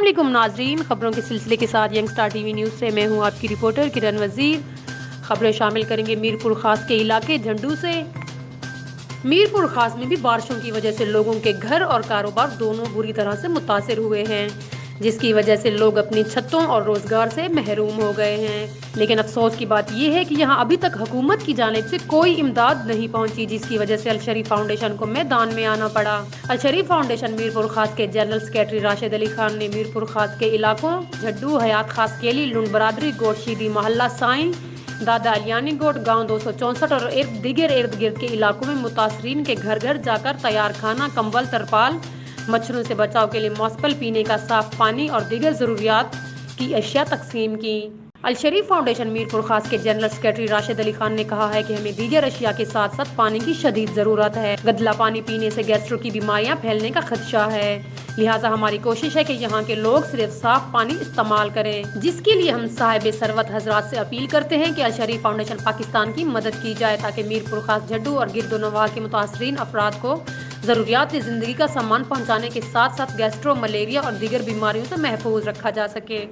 علیکم ناظرین، خبروں کے سلسلے کے ساتھ young star T V news سے میں ہوں آپ کی رپورٹر کرن وزیر۔ خبریں شامل کریں گے میر پور خاص کے علاقے جھنڈو سے۔ میر پور خاص میں بھی بارشوں کی وجہ سے لوگوں کے گھر اور کاروبار دونوں بری طرح سے متاثر ہوئے ہیں، جس کی وجہ سے لوگ اپنی چھتوں اور روزگار سے محروم ہو گئے ہیں۔ لیکن افسوس کی بات یہ ہے کہ یہاں ابھی تک حکومت کی جانب سے کوئی امداد نہیں پہنچی، جس کی وجہ سے الشریف فاؤنڈیشن کو میدان میں آنا پڑا۔ الشریف فاؤنڈیشن میر پور خاص کے جنرل سیکرٹری راشد علی خان نے میر پور خاص کے علاقوں جھڈو، حیات خاص کیلی، لنڈ برادری، گوٹ شیدی محلہ سائیں، دادا علیانی گوٹ، گاؤں 264 اور دیگر ارد گرد کے علاقوں میں متاثرین کے گھر گھر جا کر تیار کھانا، کمبل، ترپال، مچھروں سے بچاؤ کے لیے موسپل، پینے کا صاف پانی اور دیگر ضروریات کی اشیاء تقسیم کی۔ الشریف فاؤنڈیشن میر پور خاص کے جنرل سیکرٹری راشد علی خان نے کہا ہے کہ ہمیں دیگر اشیاء کے ساتھ ساتھ پانی کی شدید ضرورت ہے۔ گدلا پانی پینے سے گیسٹرو کی بیماریاں پھیلنے کا خدشہ ہے، لہٰذا ہماری کوشش ہے کہ یہاں کے لوگ صرف صاف پانی استعمال کریں، جس کے لیے ہم صاحب ثروت حضرات سے اپیل کرتے ہیں کہ الشریف فاؤنڈیشن پاکستان کی مدد کی جائے تاکہ میر پور خاص جھڈو اور گرد و نواح کے متاثرین افراد کو ضروریات زندگی کا سامان پہنچانے کے ساتھ ساتھ گیسٹرو، ملیریا اور دیگر بیماریوں سے محفوظ رکھا جا سکے۔